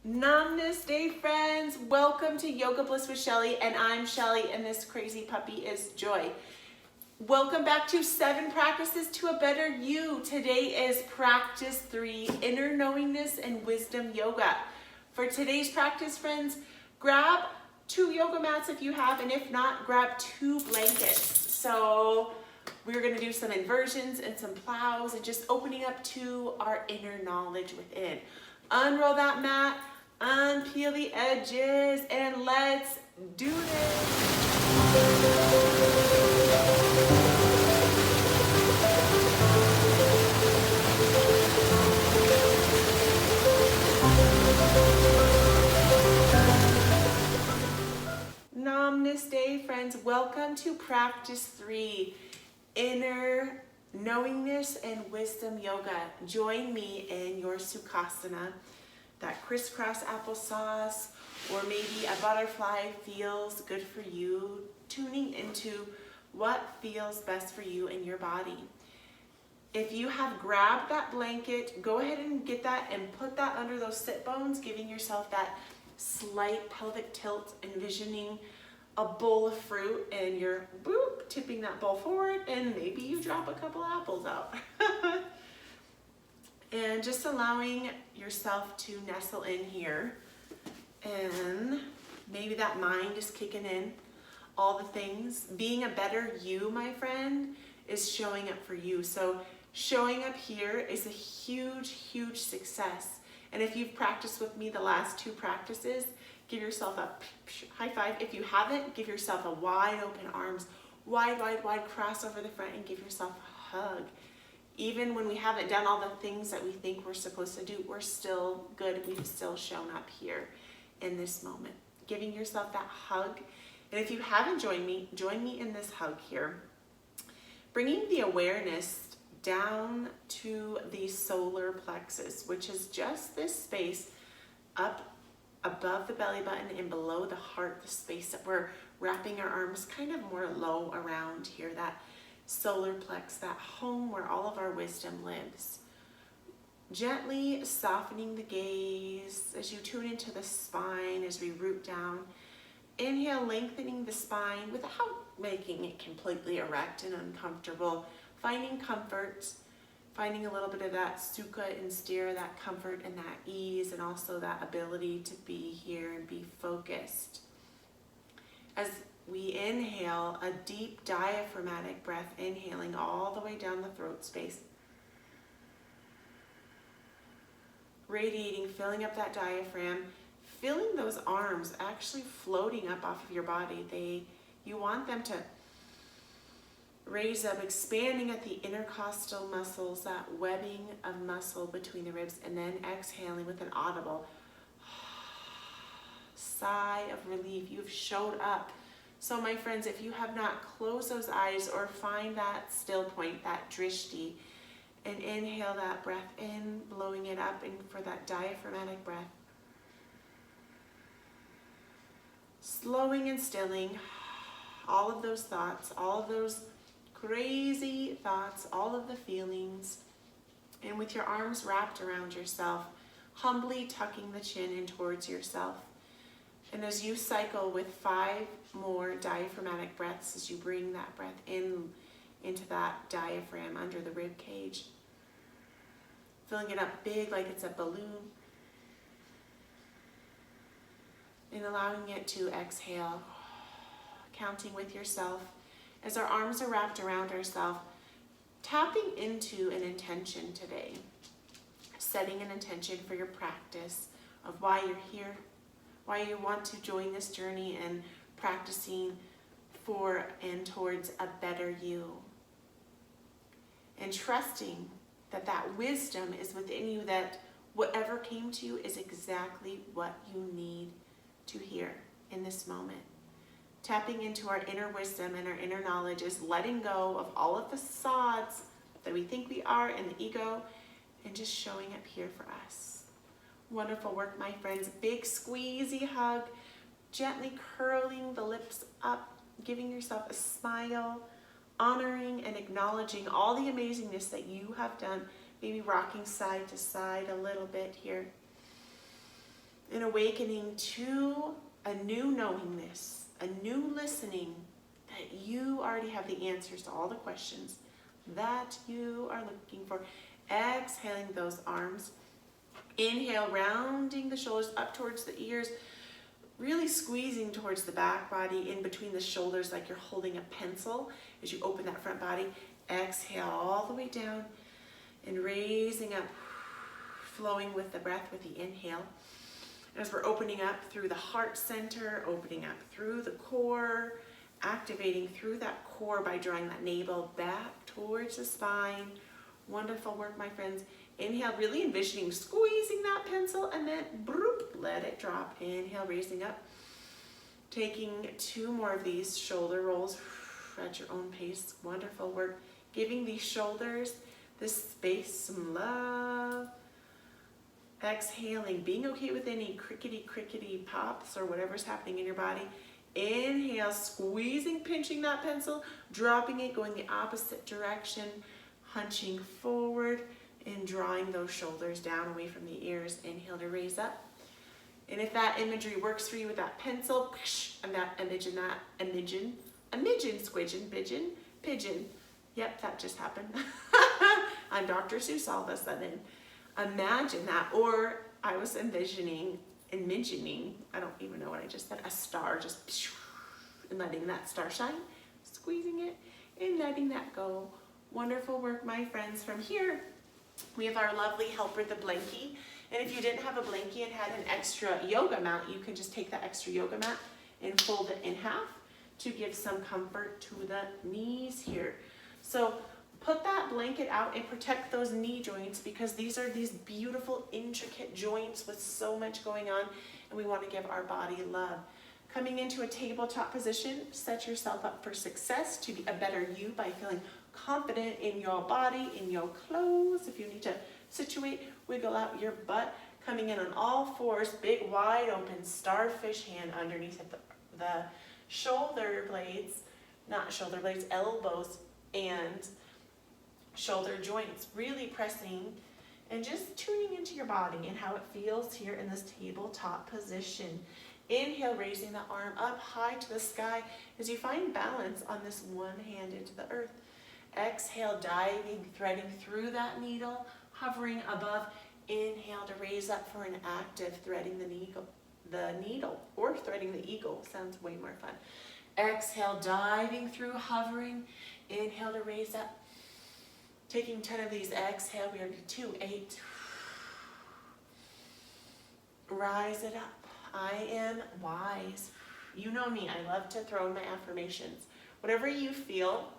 Namaste Friends, welcome to Yoga Bliss with Shelly, and I'm Shelly, and this crazy puppy is Joy. Welcome back to 7 practices to a better you. Today is practice 3, inner knowingness and wisdom yoga. For today's practice, friends, grab 2 yoga mats if you have, and if not, grab 2 blankets. So we're going to do some inversions and some plows and just opening up to our inner knowledge within. Unroll that mat, unpeel the edges, and let's do this. Namaste, friends. Welcome to practice 3, inner knowingness and wisdom yoga. Join me in your Sukhasana, that crisscross applesauce, or maybe a butterfly feels good for you, tuning into what feels best for you in your body. If you have grabbed that blanket, go ahead and get that and put that under those sit bones, giving yourself that slight pelvic tilt, envisioning a bowl of fruit, and you're boop, tipping that bowl forward, and maybe you drop a couple apples out. And just allowing yourself to nestle in here, and maybe that mind is kicking in, all the things. Being a better you, my friend, is showing up for you. So showing up here is a huge, huge success. And if you've practiced with me the last 2 practices, give yourself a high five. If you haven't, give yourself a wide open arms, wide, wide, wide, cross over the front, and give yourself a hug. Even when we haven't done all the things that we think we're supposed to do, we're still good. We've still shown up here in this moment. Giving yourself that hug. And if you haven't joined me, join me in this hug here. Bringing the awareness down to the solar plexus, which is just this space up above the belly button and below the heart, the space that we're wrapping our arms kind of more low around here, that solar plex, that home where all of our wisdom lives. Gently softening the gaze as you tune into the spine as we root down. Inhale, lengthening the spine without making it completely erect and uncomfortable. Finding comfort, finding a little bit of that sukha and steer, that comfort and that ease, and also that ability to be here and be focused. As we inhale, a deep diaphragmatic breath, inhaling all the way down the throat space. Radiating, filling up that diaphragm, feeling those arms actually floating up off of your body. You want them to raise up, expanding at the intercostal muscles, that webbing of muscle between the ribs, and then exhaling with an audible sigh of relief. You've showed up. So my friends, if you have not, close those eyes or find that still point, that drishti, and inhale that breath in, blowing it up, and for that diaphragmatic breath. Slowing and stilling all of those thoughts, all of those crazy thoughts, all of the feelings, and with your arms wrapped around yourself, humbly tucking the chin in towards yourself. And as you cycle with 5 more diaphragmatic breaths, as you bring that breath in into that diaphragm under the rib cage, filling it up big like it's a balloon, and allowing it to exhale, counting with yourself. As our arms are wrapped around ourselves, tapping into an intention today, setting an intention for your practice of why you're here, why you want to join this journey and practicing for and towards a better you. And trusting that that wisdom is within you, that whatever came to you is exactly what you need to hear in this moment. Tapping into our inner wisdom and our inner knowledge is letting go of all of the facades that we think we are and the ego, and just showing up here for us. Wonderful work, my friends. Big squeezy hug, gently curling the lips up, giving yourself a smile, honoring and acknowledging all the amazingness that you have done, maybe rocking side to side a little bit here. and awakening to a new knowingness, a new listening, that you already have the answers to all the questions that you are looking for. Exhaling those arms. Inhale, rounding the shoulders up towards the ears, really squeezing towards the back body, in between the shoulders like you're holding a pencil as you open that front body. Exhale all the way down and raising up, flowing with the breath with the inhale. As we're opening up through the heart center, opening up through the core, activating through that core by drawing that navel back towards the spine. Wonderful work, my friends. Inhale, really envisioning squeezing that pencil, and then broop, let it drop. Inhale, raising up. Taking 2 more of these shoulder rolls at your own pace. Wonderful work. Giving these shoulders this space, some love. Exhaling, being okay with any crickety pops or whatever's happening in your body. Inhale, squeezing, pinching that pencil, dropping it, going the opposite direction, hunching forward and drawing those shoulders down away from the ears. Inhale to raise up. And if that imagery works for you with that pencil, and that pigeon. Yep, that just happened. I'm Dr. Seuss, all of a sudden. Imagine that, or I was envisioning, I don't even know what I just said, a star, just and letting that star shine, squeezing it and letting that go. Wonderful work, my friends. From here, we have our lovely helper, the blankie. And if you didn't have a blankie and had an extra yoga mat, you can just take that extra yoga mat and fold it in half to give some comfort to the knees here. So put that blanket out and protect those knee joints, because these are these beautiful, intricate joints with so much going on, and we want to give our body love. Coming into a tabletop position, set yourself up for success, to be a better you by feeling confident in your body, in your clothes. If you need to situate, wiggle out your butt. Coming in on all fours, big wide open starfish hand underneath the shoulder blades, not shoulder blades, elbows and shoulder joints. Really pressing and just tuning into your body and how it feels here in this tabletop position. Inhale, raising the arm up high to the sky as you find balance on this one hand into the earth. Exhale, diving, threading through that needle, hovering above. Inhale to raise up for an active, threading the needle, or threading the eagle. Sounds way more fun. Exhale, diving through, hovering. Inhale to raise up. Taking 10 of these. Exhale, we are to 2, 8. Rise it up. I am wise. You know me, I love to throw in my affirmations. Whatever you feel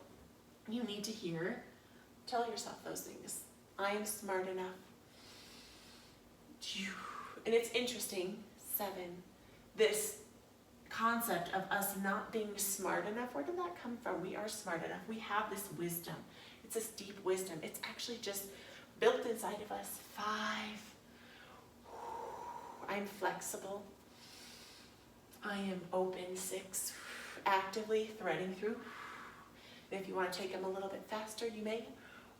you need to hear, tell yourself those things. I am smart enough. And it's interesting, 7, this concept of us not being smart enough. Where did that come from? We are smart enough. We have this wisdom. It's this deep wisdom. It's actually just built inside of us. 5. I'm flexible. I am open. 6. Actively threading through. And if you want to take them a little bit faster, you may,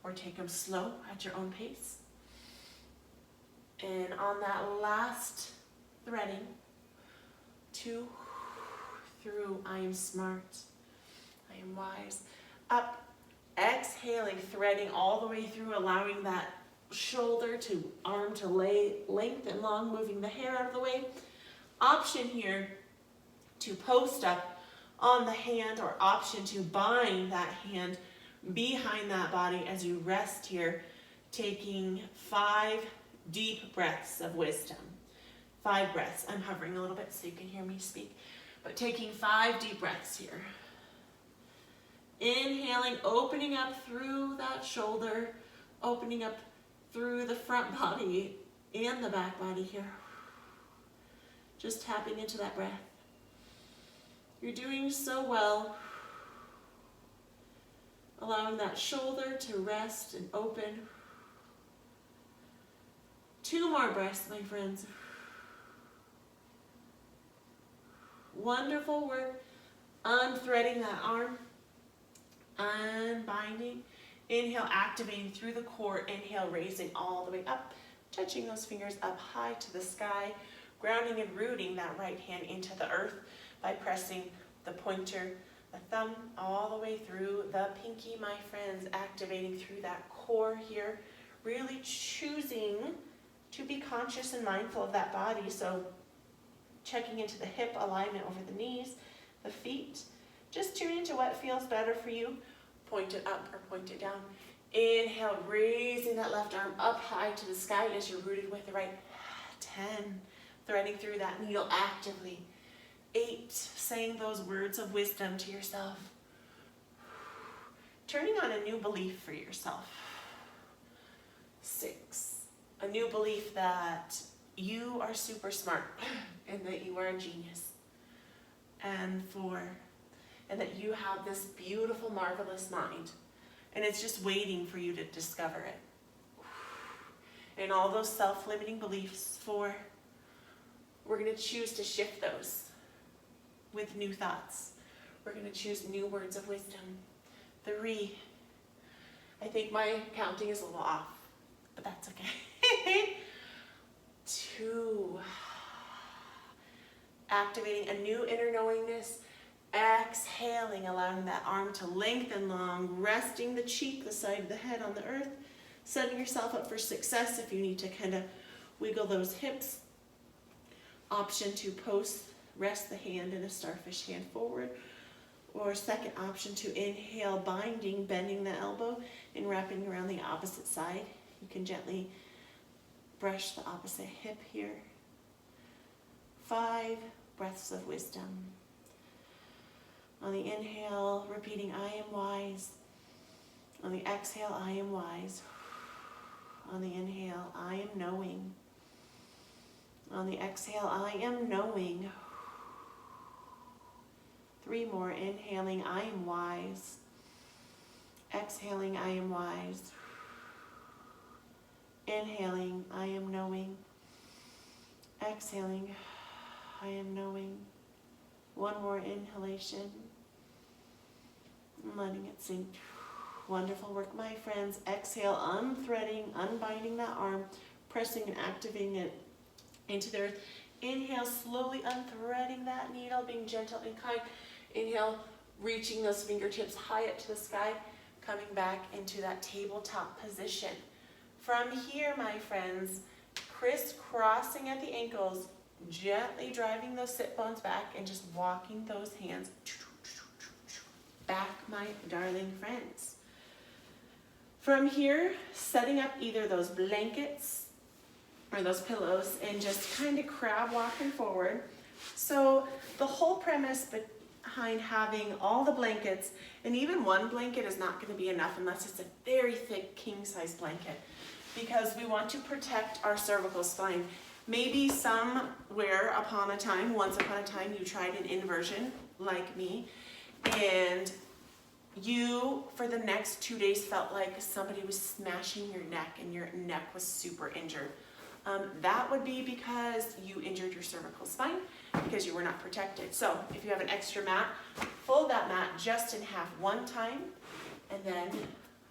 or take them slow at your own pace. And on that last threading, 2, through, I am smart, I am wise, up, exhaling, threading all the way through, allowing that shoulder to arm to lay lengthen long, moving the hair out of the way. Option here to post up on the hand, or option to bind that hand behind that body as you rest here, taking 5 deep breaths of wisdom. 5 breaths. I'm hovering a little bit so you can hear me speak, but taking 5 deep breaths here. Inhaling, opening up through that shoulder, opening up through the front body and the back body here. Just tapping into that breath. You're doing so well. Allowing that shoulder to rest and open. 2 more breaths, my friends. Wonderful work. Unthreading that arm. Unbinding. Inhale, activating through the core. Inhale, raising all the way up. Touching those fingers up high to the sky. grounding and rooting that right hand into the earth by pressing the pointer, the thumb, all the way through the pinky, my friends, activating through that core here, really choosing to be conscious and mindful of that body. So checking into the hip alignment over the knees, the feet. Just tune into what feels better for you. Point it up or point it down. Inhale, raising that left arm up high to the sky as you're rooted with the right. 10, threading through that needle actively. 8, saying those words of wisdom to yourself. Turning on a new belief for yourself. 6, a new belief that you are super smart and that you are a genius. And 4, and that you have this beautiful, marvelous mind. And it's just waiting for you to discover it. And all those self-limiting beliefs, 4, we're going to choose to shift those with new thoughts. We're going to choose new words of wisdom. 3, I think my counting is a little off, but that's okay. 2, activating a new inner knowingness. Exhaling, allowing that arm to lengthen long, resting the cheek, the side of the head on the earth, setting yourself up for success if you need to kind of wiggle those hips. Option to rest the hand in a starfish hand forward, or second option to inhale, binding, bending the elbow and wrapping around the opposite side. You can gently brush the opposite hip here. 5 breaths of wisdom. On the inhale, repeating, I am wise. On the exhale, I am wise. On the inhale, I am knowing. On the exhale, I am knowing. 3 more, inhaling, I am wise. Exhaling, I am wise. Inhaling, I am knowing. Exhaling, I am knowing. 1 more inhalation. Letting it sink. Wonderful work, my friends. Exhale, unthreading, unbinding that arm, pressing and activating it into the earth. Inhale, slowly unthreading that needle, being gentle and kind. Inhale, reaching those fingertips high up to the sky, coming back into that tabletop position. From here, my friends, crisscrossing at the ankles, gently driving those sit bones back and just walking those hands back, my darling friends. From here, setting up either those blankets or those pillows and just kind of crab walking forward. So the whole premise behind having all the blankets, and even one blanket is not going to be enough unless it's a very thick king-size blanket, because we want to protect our cervical spine. Maybe somewhere once upon a time, you tried an inversion like me, and you, for the next 2 days, felt like somebody was smashing your neck and your neck was super injured. That would be because you injured your cervical spine because you were not protected. So if you have an extra mat, fold that mat just in half one time and then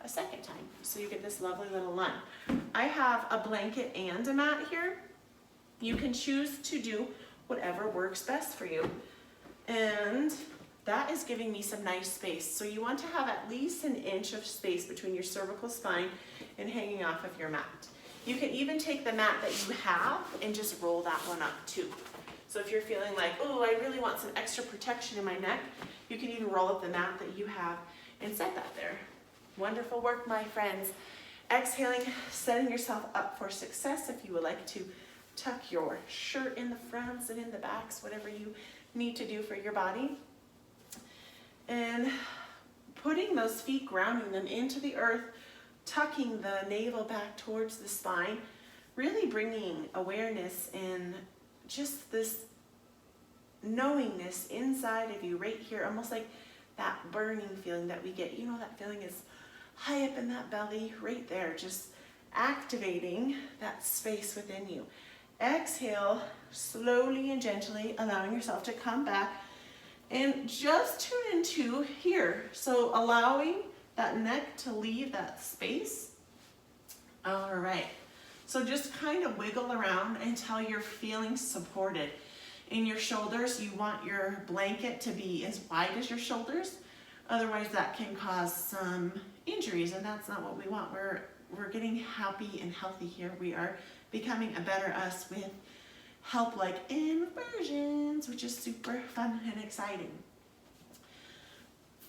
a second time. So you get this lovely little line. I have a blanket and a mat here. You can choose to do whatever works best for you. And that is giving me some nice space. So you want to have at least an inch of space between your cervical spine and hanging off of your mat. You can even take the mat that you have and just roll that one up too. So if you're feeling like, oh, I really want some extra protection in my neck, you can even roll up the mat that you have and set that there. Wonderful work, my friends. Exhaling, setting yourself up for success. If you would like to tuck your shirt in the fronts and in the backs, whatever you need to do for your body. And putting those feet, grounding them into the earth, tucking the navel back towards the spine, really bringing awareness and just this knowingness inside of you right here, almost like that burning feeling that we get. You know, that feeling is high up in that belly, right there, just activating that space within you. Exhale, slowly and gently, allowing yourself to come back and just tune into here. So allowing that neck to leave that space. All right. So just kind of wiggle around until you're feeling supported. In your shoulders, you want your blanket to be as wide as your shoulders. Otherwise, that can cause some injuries, and that's not what we want. We're getting happy and healthy here. We are becoming a better us with help like inversions, which is super fun and exciting.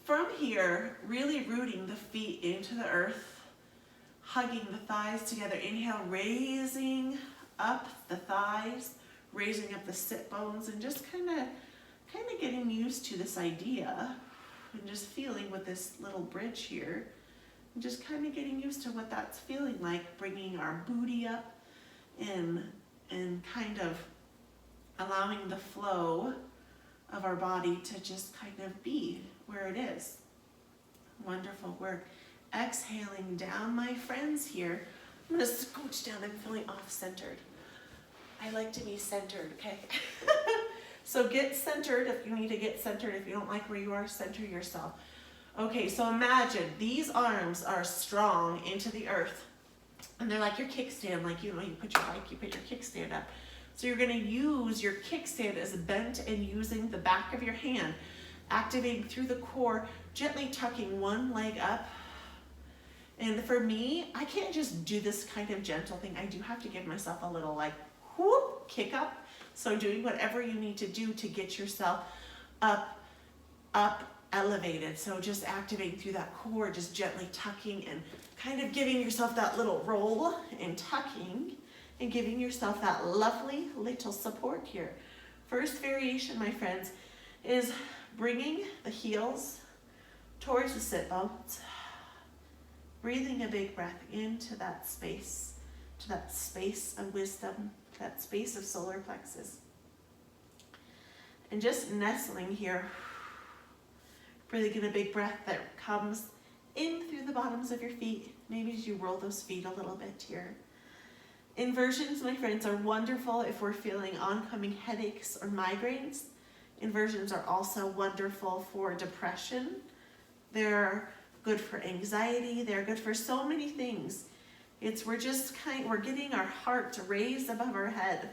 From here, really rooting the feet into the earth, hugging the thighs together. Inhale, raising up the thighs, raising up the sit bones, and just kind of getting used to this idea and just feeling with this little bridge here, and just kind of getting used to what that's feeling like, bringing our booty up and kind of allowing the flow of our body to just kind of be where it is. Wonderful work. Exhaling down, my friends, here. I'm going to scooch down. I'm feeling off-centered. I like to be centered, okay? So get centered if you need to get centered. If you don't like where you are, center yourself. Okay, so imagine these arms are strong into the earth. And they're like your kickstand, like, you know, you put your bike, you put your kickstand up. So you're going to use your kickstand as bent and using the back of your hand, activating through the core, gently tucking one leg up. And for me, I can't just do this kind of gentle thing. I do have to give myself a little like whoop, kick up. So doing whatever you need to do to get yourself up, elevated. So just activating through that core, just gently tucking and kind of giving yourself that little roll and tucking and giving yourself that lovely little support here. First variation, my friends, is bringing the heels towards the sit bones, breathing a big breath into that space, to that space of wisdom, that space of solar plexus. And just nestling here, breathing in a big breath that comes in through the bottoms of your feet. Maybe as you roll those feet a little bit here. Inversions, my friends, are wonderful if we're feeling oncoming headaches or migraines. Inversions are also wonderful for depression. They're good for anxiety. They're good for so many things. We're getting our heart raised above our head,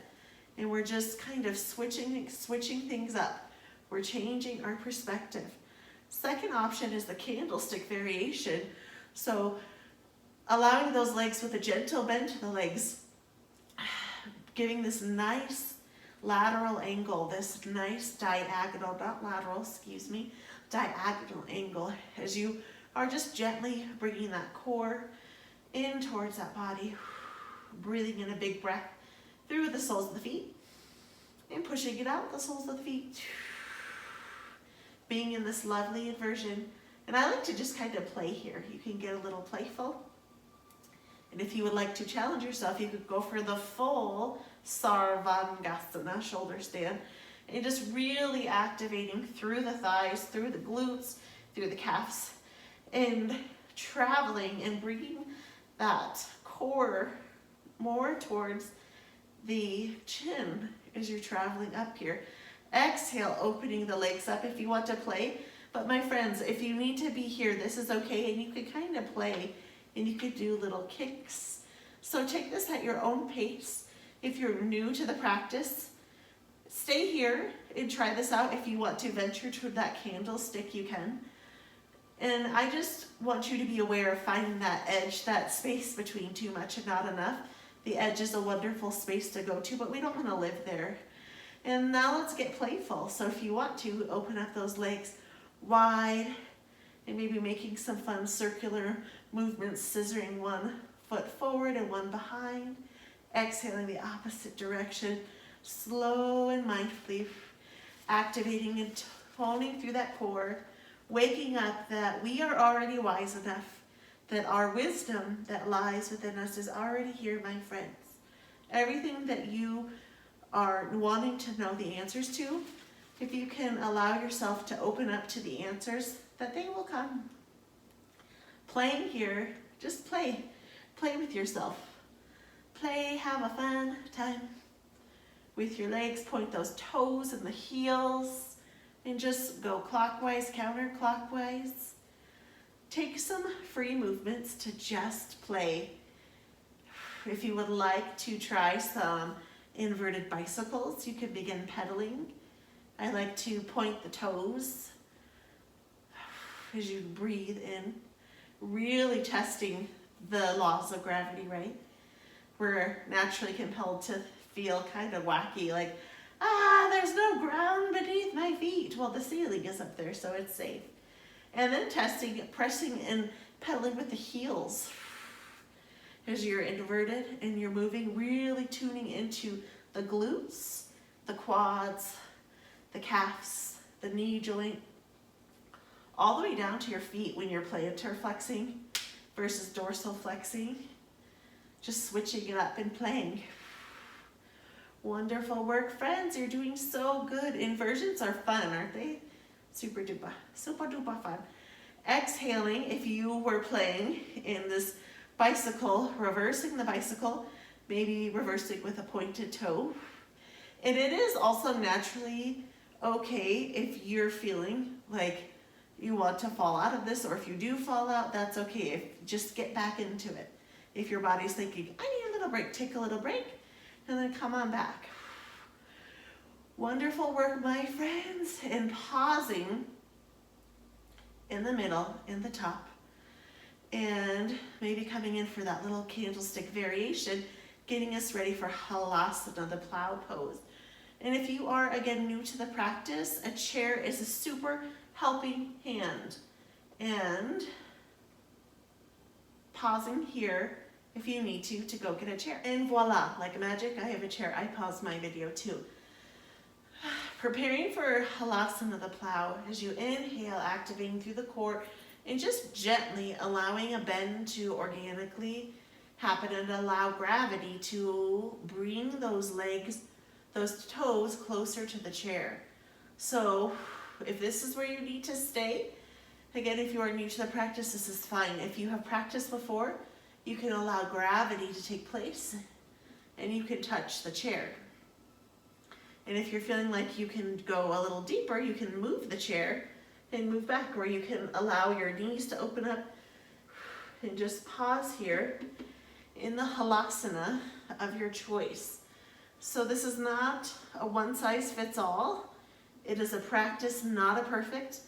and we're just kind of switching things up. We're changing our perspective. Second option is the candlestick variation. So allowing those legs with a gentle bend to the legs, giving this nice lateral angle, this nice diagonal, not lateral, excuse me, diagonal angle as you are just gently bringing that core in towards that body, breathing in a big breath through the soles of the feet and pushing it out the soles of the feet, being in this lovely inversion. And I like to just kind of play here. You can get a little playful. And if you would like to challenge yourself, you could go for the full Sarvangasana shoulder stand and just really activating through the thighs, through the glutes, through the calves, and traveling and bringing that core more towards the chin as you're traveling up here. Exhale, opening the legs up if you want to play. But my friends, if you need to be here, this is okay, and you could kind of play and you could do little kicks. So take this at your own pace. If you're new to the practice, stay here and try this out. If you want to venture to that candlestick, you can. And I just want you to be aware of finding that edge, that space between too much and not enough. The edge is a wonderful space to go to, but we don't want to live there. And now let's get playful. So if you want to, open up those legs wide and maybe making some fun circular movements, scissoring one foot forward and one behind. Exhaling the opposite direction, slow and mindfully, activating and toning through that core, waking up that we are already wise enough, that our wisdom that lies within us is already here, my friends. Everything that you are wanting to know the answers to, if you can allow yourself to open up to the answers, that they will come. Playing here, just play. Play with yourself. Play, have a fun time with your legs. Point those toes and the heels and just go clockwise, counterclockwise. Take some free movements to just play. If you would like to try some inverted bicycles, you can begin pedaling. I like to point the toes as you breathe in, really testing the laws of gravity, right? We're naturally compelled to feel kind of wacky, like, there's no ground beneath my feet. Well, the ceiling is up there, so it's safe. And then testing, pressing and pedaling with the heels as you're inverted and you're moving, really tuning into the glutes, the quads, the calves, the knee joint, all the way down to your feet when you're plantar flexing versus dorsal flexing. Just switching it up and playing. Wonderful work, friends. You're doing so good. Inversions are fun, aren't they? Super duper fun. Exhaling, if you were playing in this bicycle, reversing the bicycle, maybe reversing with a pointed toe. And it is also naturally okay if you're feeling like you want to fall out of this, or if you do fall out, that's okay. Just get back into it. If your body's thinking, I need a little break, take a little break, and then come on back. Wonderful work, my friends. And pausing in the middle, in the top, and maybe coming in for that little candlestick variation, getting us ready for halasana, the plow pose. And if you are, again, new to the practice, a chair is a super helping hand. And pausing here if you need to go get a chair. And voila, like magic, I have a chair. I paused my video too. Preparing for halasana, the plow, as you inhale, activating through the core, and just gently allowing a bend to organically happen and allow gravity to bring those legs, those toes closer to the chair. So if this is where you need to stay, again, if you are new to the practice, this is fine. If you have practiced before, you can allow gravity to take place and you can touch the chair. And if you're feeling like you can go a little deeper, you can move the chair and move back, or you can allow your knees to open up and just pause here in the halasana of your choice. So this is not a one-size-fits-all. It is a practice, not a perfect.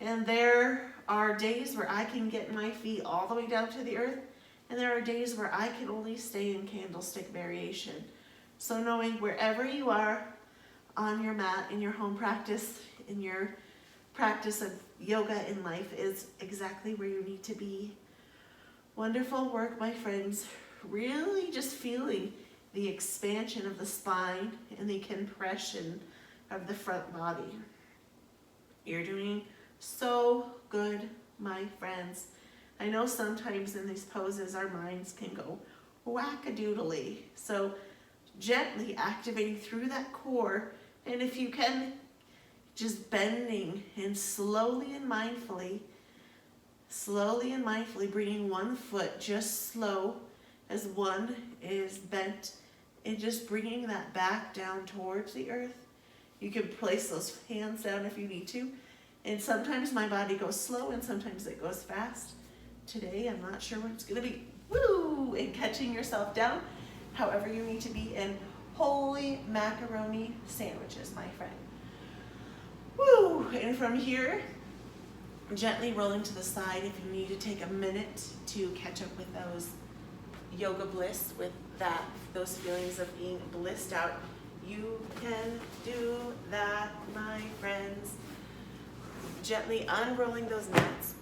And there are days where I can get my feet all the way down to the earth, and there are days where I can only stay in candlestick variation. So knowing wherever you are on your mat, in your home practice, in your practice of yoga in life, is exactly where you need to be. Wonderful work, my friends. Really just feeling the expansion of the spine and the compression of the front body. You're doing so good, my friends. I know sometimes in these poses our minds can go wackadoodly. So gently activating through that core, and if you can, just bending and slowly and mindfully bringing one foot just slow as one is bent, and just bringing that back down towards the earth. You can place those hands down if you need to. And sometimes my body goes slow and sometimes it goes fast. Today, I'm not sure what it's gonna be. Woo! And catching yourself down, however you need to be, in holy macaroni sandwiches, my friend. Woo! And from here, gently rolling to the side if you need to take a minute to catch up with those yoga bliss, with those feelings of being blissed out. You can do that, my friends. Gently unrolling those mats.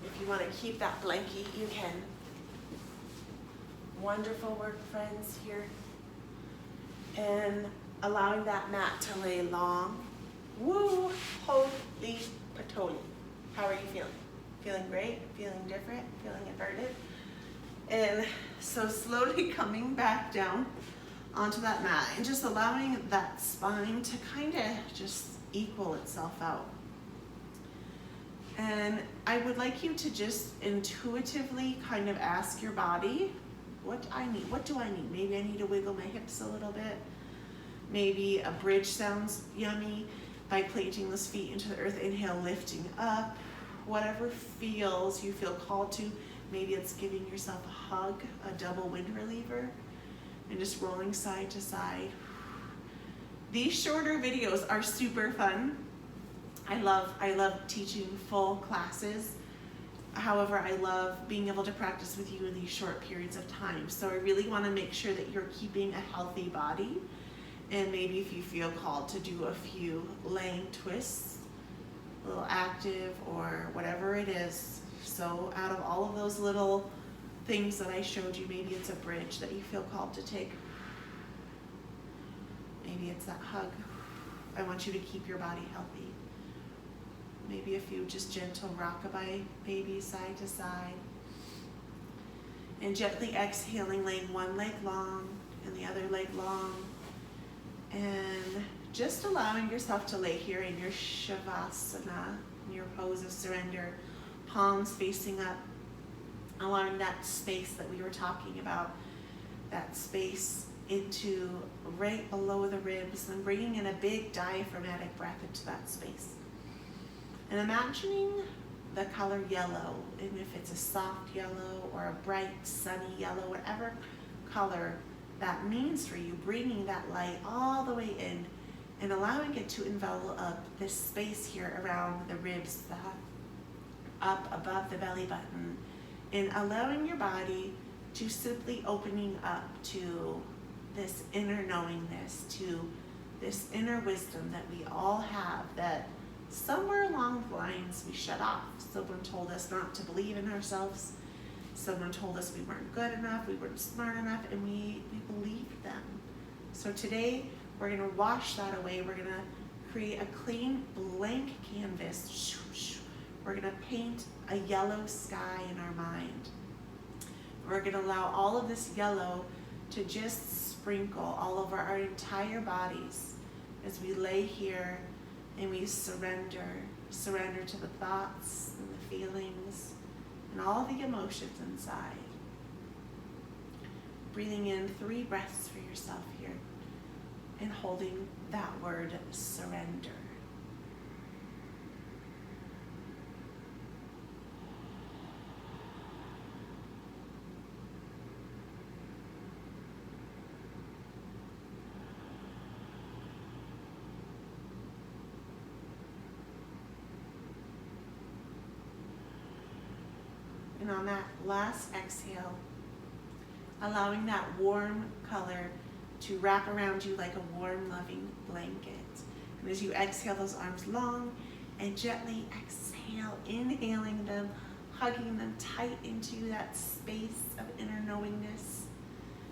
If you want to keep that blankie, you can. Wonderful work, friends, here. And allowing that mat to lay long. Woo! Holy patoli. How are you feeling? Feeling great? Feeling different? Feeling inverted? And so slowly coming back down onto that mat and just allowing that spine to kind of just equal itself out. And I would like you to just intuitively kind of ask your body, what I need, what do I need? Maybe I need to wiggle my hips a little bit. Maybe a bridge sounds yummy by planting those feet into the earth. Inhale, lifting up. Whatever feels you feel called to. Maybe it's giving yourself a hug, a double wind reliever, and just rolling side to side. These shorter videos are super fun. I love teaching full classes. However, I love being able to practice with you in these short periods of time. So I really want to make sure that you're keeping a healthy body. And maybe if you feel called to do a few laying twists, a little active or whatever it is. So out of all of those little things that I showed you, maybe it's a bridge that you feel called to take. Maybe it's that hug. I want you to keep your body healthy. Maybe a few just gentle rockabye babies side to side. And gently exhaling, laying one leg long and the other leg long. And just allowing yourself to lay here in your Shavasana, in your pose of surrender, palms facing up, allowing that space that we were talking about, that space into right below the ribs, and bringing in a big diaphragmatic breath into that space. And imagining the color yellow, and if it's a soft yellow or a bright sunny yellow, whatever color that means for you, bringing that light all the way in and allowing it to envelop this space here around the ribs, up above the belly button, and allowing your body to simply opening up to this inner knowingness, to this inner wisdom that we all have, that somewhere along the lines we shut off. Someone told us not to believe in ourselves. Someone told us we weren't good enough, we weren't smart enough, and we believed them. So today we're going to wash that away. We're going to create a clean blank canvas. We're going to paint a yellow sky in our mind. We're going to allow all of this yellow to just sprinkle all over our entire bodies as we lay here and we surrender to the thoughts and the feelings and all the emotions inside. Breathing in 3 breaths for yourself here and holding that word surrender. And on that last exhale, allowing that warm color to wrap around you like a warm, loving blanket. And as you exhale, those arms long and gently exhale, inhaling them, hugging them tight into that space of inner knowingness,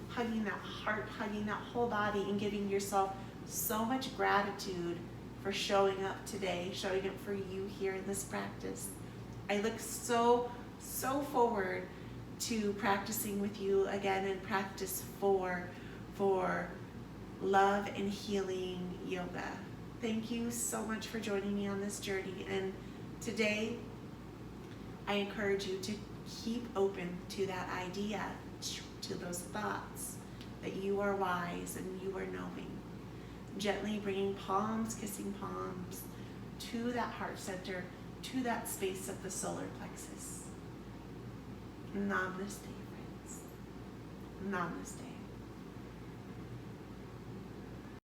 hugging that heart, hugging that whole body, and giving yourself so much gratitude for showing up today, showing up for you here in this practice. I look so forward to practicing with you again and practice for love and healing yoga. Thank you so much for joining me on this journey. And today, I encourage you to keep open to that idea, to those thoughts that you are wise and you are knowing. Gently bringing palms, kissing palms to that heart center, to that space of the solar plexus. Namaste, friends. Namaste.